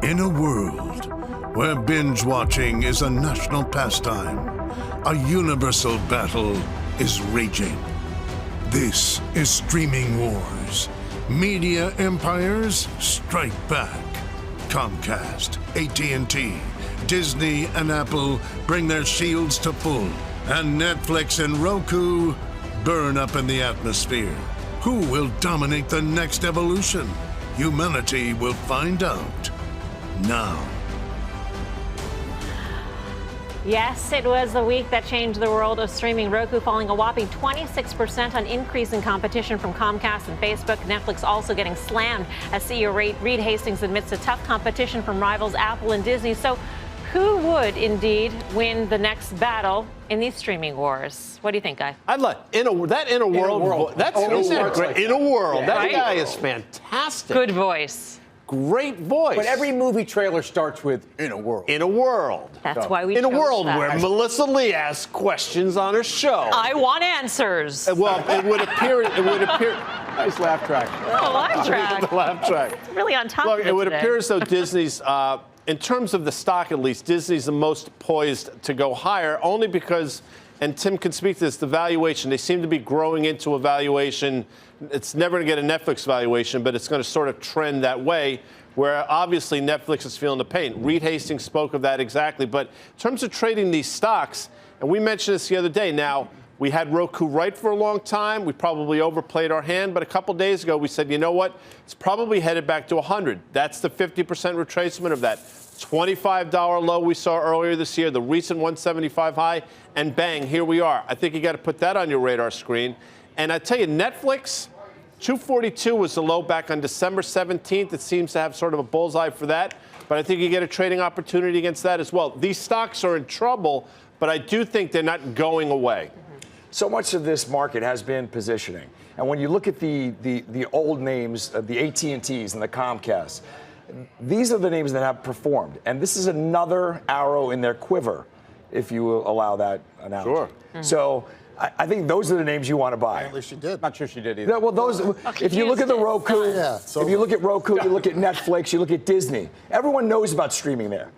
In a world where binge watching is a national pastime, a universal battle is raging. This is Streaming Wars. Media empires strike back. Comcast, AT&T, Disney, and Apple bring their shields to full, and Netflix and Roku burn up in the atmosphere. Who will dominate the next evolution? Humanity will find out now. Yes, it was the week that changed the world of streaming. Roku falling a whopping 26% on increase in competition from Comcast and Facebook. Netflix also getting slammed as CEO Reed Hastings admits to tough competition from rivals Apple and Disney. So who would indeed win the next battle in these streaming wars? What do you think, Guy? I'd like In a World. That great. In a World. Yeah. That Right? guy is fantastic. Good voice. Great voice. But every movie trailer starts with "In a World." In a World. That's why we In a chose world that. where Melissa Lee asks questions on her show. I want answers. Well, it would appear. Nice laugh track. Oh, laugh track. The laugh track. Really on top Look, of it would today. appear as though Disney's, in terms of the stock at least, Disney's the most poised to go higher, only because, and Tim can speak to this, the valuation. They seem to be growing into a valuation. It's never going to get a Netflix valuation, but it's going to sort of trend that way, where obviously Netflix is feeling the pain. Reed Hastings spoke of that exactly. But in terms of trading these stocks, and we mentioned this the other day, now, we had Roku right for a long time. We probably overplayed our hand. But a couple days ago, we said, you know what? It's probably headed back to 100. That's the 50% retracement of that $25 low we saw earlier this year, the recent 175 high, and bang, here we are. I think you got to put that on your radar screen. And I tell you, Netflix, 242 was the low back on December 17th. It seems to have sort of a bullseye for that. But I think you get a trading opportunity against that as well. These stocks are in trouble, but I do think they're not going away. So much of this market has been positioning. And when you look at the old names, the AT&Ts and the Comcasts, these are the names that have performed. And this is another arrow in their quiver, if you will allow that analogy. Sure. Mm-hmm. So I think those are the names you want to buy. At least she did. Not sure she did either. Yeah, well, those. If you look at the Roku, if you look at Roku, you look at Netflix, you look at Disney. Everyone knows about streaming there.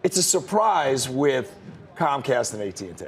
It's a surprise with Comcast and AT&T.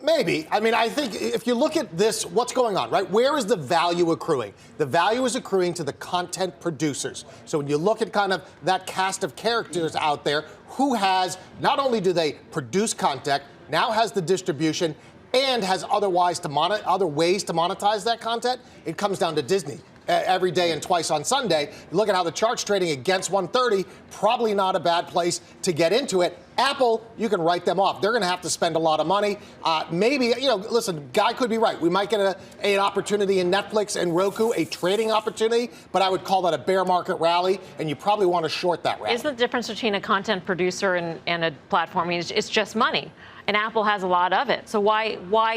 Maybe. I mean, I think if you look at this, what's going on, right? Where is the value accruing? The value is accruing to the content producers. So when you look at kind of that cast of characters out there, who has, not only do they produce content, now has the distribution and has other ways to monetize that content, it comes down to Disney. Every day and twice on Sunday. Look at how the chart's trading against 130. Probably not a bad place to get into it. Apple, you can write them off. They're going to have to spend a lot of money. Maybe, listen, Guy could be right. We might get an opportunity in Netflix and Roku, a trading opportunity, but I would call that a bear market rally, and you probably want to short that rally. Isn't the difference between a content producer and a platform? I mean, it's just money, and Apple has a lot of it. So why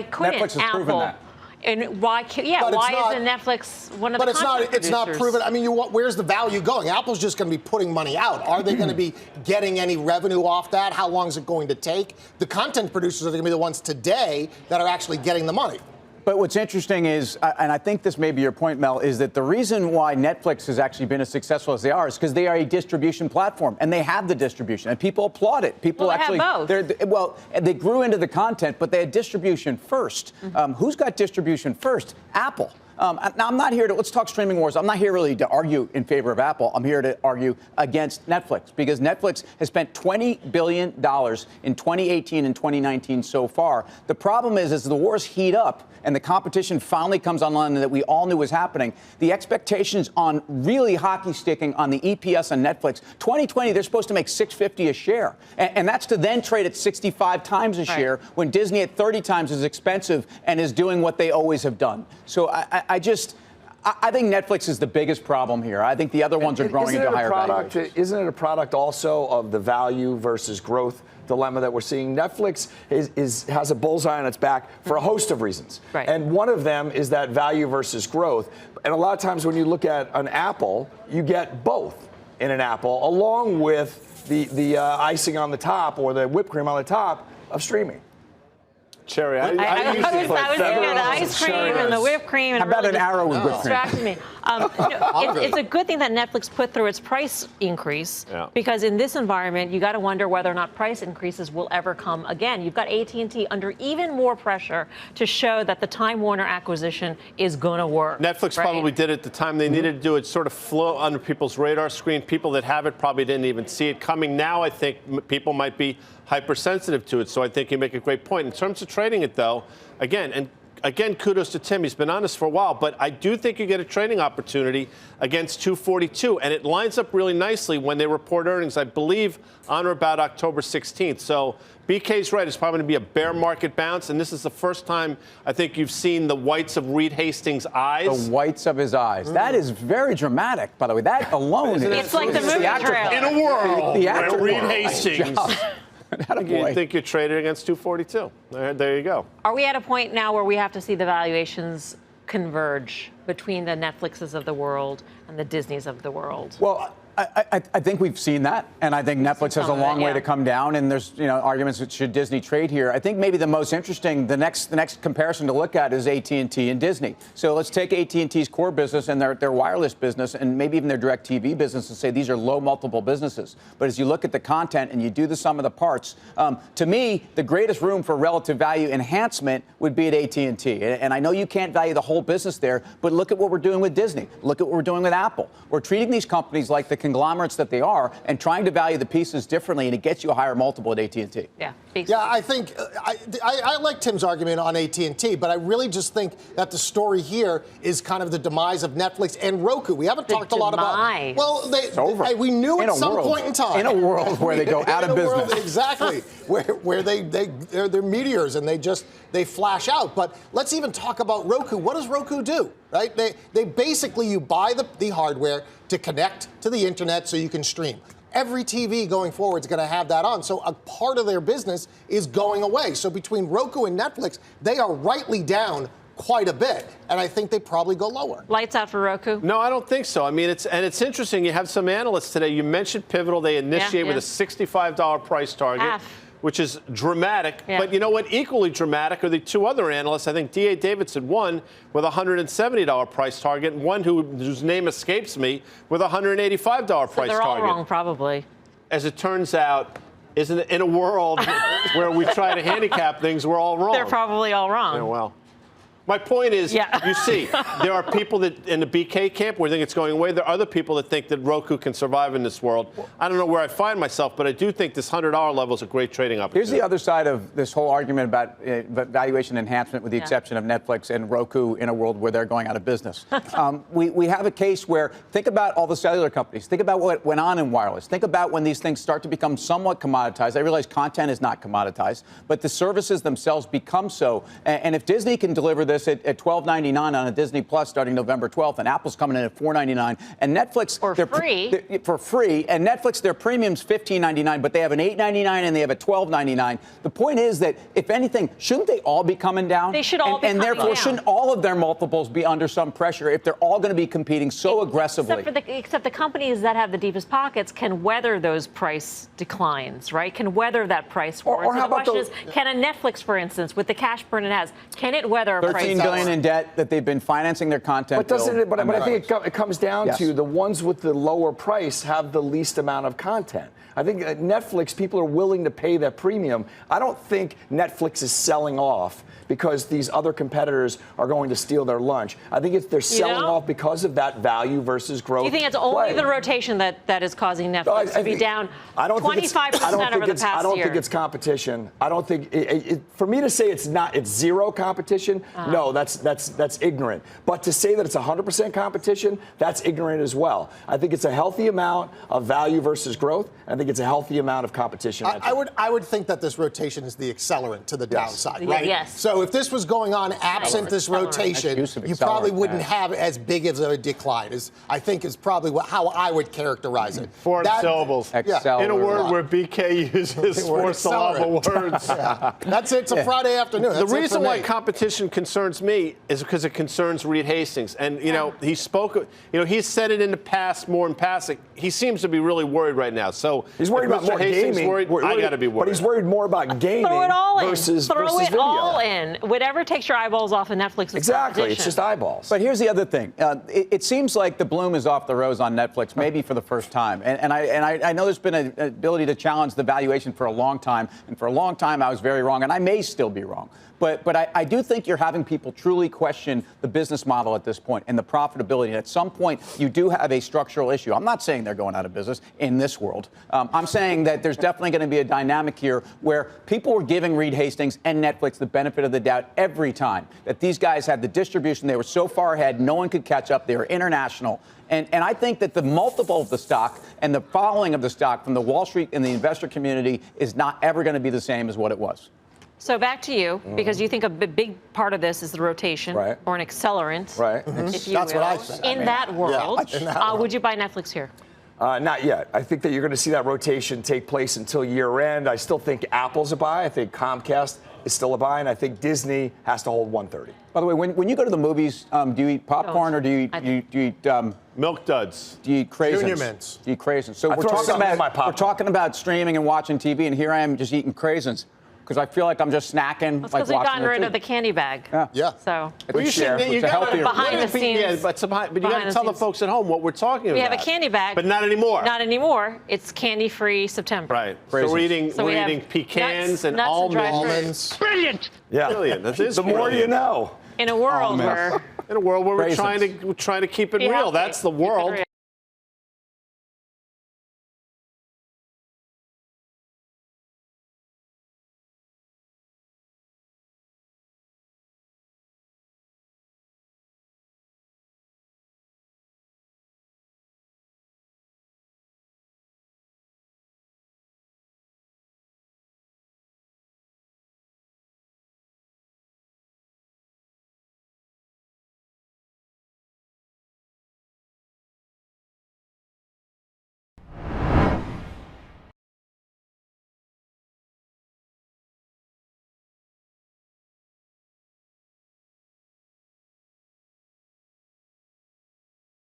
couldn't Netflix has Apple? proven that. And why isn't Netflix one of the content producers? It's not proven. I mean, where's the value going? Apple's just going to be putting money out. Are they going to be getting any revenue off that? How long is it going to take? The content producers are going to be the ones today that are actually getting the money. But what's interesting is, and I think this may be your point, Mel, is that the reason why Netflix has actually been as successful as they are is because they are a distribution platform, and they have the distribution, and people applaud it. People actually have both. They grew into the content, but they had distribution first. Mm-hmm. Who's got distribution first? Apple. Now, I'm not here let's talk streaming wars. I'm not here really to argue in favor of Apple. I'm here to argue against Netflix because Netflix has spent $20 billion in 2018 and 2019 so far. The problem is, as the wars heat up and the competition finally comes online that we all knew was happening, the expectations on really hockey sticking on the EPS on Netflix, 2020, they're supposed to make $6.50 a share. And that's to then trade at 65 times a share when Disney at 30 times is expensive and is doing what they always have done. So I think Netflix is the biggest problem here. I think the other ones are growing into higher valuations. Isn't it a product also of the value versus growth dilemma that we're seeing? Netflix has a bullseye on its back for a host of reasons. Right. And one of them is that value versus growth. And a lot of times when you look at an Apple, you get both in an Apple, along with the icing on the top or the whipped cream on the top of streaming. Cherry, I was thinking of the ice cream and the whipped cream. How about an arrow with whipped cream? Distracted me. It's a good thing that Netflix put through its price increase because in this environment, you got to wonder whether or not price increases will ever come again. You've got AT&T under even more pressure to show that the Time Warner acquisition is going to work. Netflix probably did it at the time they needed to do it, sort of flow under people's radar screen. People that have it probably didn't even see it coming. Now I think people might be hypersensitive to it, so I think you make a great point. In terms of trading it, though, again, kudos to Tim. He's been on this for a while, but I do think you get a trading opportunity against 242, and it lines up really nicely when they report earnings, I believe, on or about October 16th. So BK's right. It's probably going to be a bear market bounce, and this is the first time I think you've seen the whites of Reed Hastings' eyes. The whites of his eyes. That is very dramatic, by the way. That alone is. It's like the movie trailer. In a world where Reed Hastings. You think you're traded against 242. There you go. Are we at a point now where we have to see the valuations converge between the Netflixes of the world and the Disneys of the world? Well, I think we've seen that, and I think Netflix has a long way to come down. And there's arguments that should Disney trade here. I think maybe the most interesting, the next comparison to look at is AT&T and Disney. So let's take AT&T's core business and their wireless business, and maybe even their direct TV business, and say these are low multiple businesses. But as you look at the content and you do the sum of the parts, to me, the greatest room for relative value enhancement would be at AT&T. And I know you can't value the whole business there, but look at what we're doing with Disney. Look at what we're doing with Apple. We're treating these companies like the conglomerates that they are and trying to value the pieces differently, and it gets you a higher multiple at AT&T. Yeah, I think I like Tim's argument on AT&T, but I really just think that the story here is kind of the demise of Netflix and Roku. We haven't talked a lot about. Well, we knew at some point in time. In a world where they go out of business. Exactly, where they're meteors and they flash out. But let's even talk about Roku. What does Roku do? Right? They basically, you buy the hardware to connect to the internet so you can stream. Every TV going forward is going to have that on. So a part of their business is going away. So between Roku and Netflix, they are rightly down quite a bit, and I think they probably go lower. Lights out for Roku? No, I don't think so. I mean, it's interesting. You have some analysts today. You mentioned Pivotal. They initiate with a $65 price target, which is dramatic. Yeah. But you know what? Equally dramatic are the two other analysts. I think D.A. Davidson, one with a $170 price target, and one whose name escapes me with a $185 price target. They're all wrong, probably. As it turns out, in a world where we try to handicap things, we're all wrong. They're probably all wrong. Yeah, well. My point is, you see, there are people that in the BK camp where think it's going away. There are other people that think that Roku can survive in this world. I don't know where I find myself, but I do think this $100 level is a great trading opportunity. Here's the other side of this whole argument about valuation enhancement, with the exception of Netflix and Roku in a world where they're going out of business. We have a case where, think about all the cellular companies. Think about what went on in wireless. Think about when these things start to become somewhat commoditized. I realize content is not commoditized, but the services themselves become so. And if Disney can deliver this at $12.99 on a Disney Plus starting November 12th, and Apple's coming in at $4.99, and Netflix for free, and Netflix, their premium's $15.99, but they have an $8.99 and they have a $12.99. The point is that, if anything, shouldn't they all be coming down? They should all be coming down. And therefore, shouldn't all of their multiples be under some pressure if they're all going to be competing so aggressively? Except the companies that have the deepest pockets can weather those price declines, right? Can weather that price war. Or so the question is, can a Netflix, for instance, with the cash burn it has, can it weather a price war? In debt that they've been financing their content. But I think it comes down to the ones with the lower price have the least amount of content. I think at Netflix, people are willing to pay that premium. I don't think Netflix is selling off because these other competitors are going to steal their lunch. I think they're selling off because of that value versus growth. Do you think it's only the rotation that is causing Netflix to be down 25% over the past year? I don't think it's competition. I don't think for me to say it's zero competition. No, that's ignorant. But to say that it's 100% competition, that's ignorant as well. I think it's a healthy amount of value versus growth. I think it's a healthy amount of competition. I would think that this rotation is the accelerant to the downside, right? Yes. So if this was going on absent this rotation, you probably wouldn't have as big of a decline. I think is probably how I would characterize it. 4 syllables. In a word where BK uses 4-syllable words. That's it. It's a Friday afternoon. The reason why competition concerns concerns me is because it concerns Reed Hastings. And, you know, he spoke, you know, he's said it in the past, more in passing. He seems to be really worried right now. So he's worried about more gaming. I got to be worried. But he's worried more about gaming Throw it all versus in. Throw it video. all in. Whatever takes your eyeballs off of Netflix. Exactly. It's just eyeballs. But here's the other thing. It seems like the bloom is off the rose on Netflix, maybe for the first time. And I know there's been an ability to challenge the valuation for a long time. And for a long time, I was very wrong. And I may still be wrong. But I do think you're having people truly question the business model at this point and the profitability. And at some point, you do have a structural issue. I'm not saying they're going out of business in this world. I'm saying that there's definitely going to be a dynamic here where people were giving Reed Hastings and Netflix the benefit of the doubt every time that these guys had the distribution. They were so far ahead, no one could catch up. They were international. And I think that the multiple of the stock and the following of the stock from the Wall Street and the investor community is not ever going to be the same as what it was. So back to you, because you think a big part of this is the rotation or an accelerant, if you That's will. what I said. In that world, would you buy Netflix here? Not yet. I think that you're going to see that rotation take place until year end. I still think Apple's a buy. I think Comcast is still a buy, and I think Disney has to hold 130. By the way, when you go to the movies, do you eat popcorn or do you eat Milk Duds? Do you eat craisins? Junior Mints. Do you eat craisins? So I throw something in my popcorn. we're talking about streaming and watching TV, and here I am just eating craisins. Because I feel like I'm just snacking. That's like because we've gotten rid of the candy bag. Yeah. So We share. You It's a healthier. behind the scenes. Yeah, but you got to tell the folks at home what we're talking about. we have a candy bag. But not anymore. Not anymore. It's candy-free September. Right. Crazy. So we're we have eating pecans and nuts and dry fruit. Almonds. Brilliant. Yeah. Brilliant. That is The more you brilliant. know. In a world where In a world where we're Raisins. trying to keep it Be real. healthy. That's the Keep it world. real.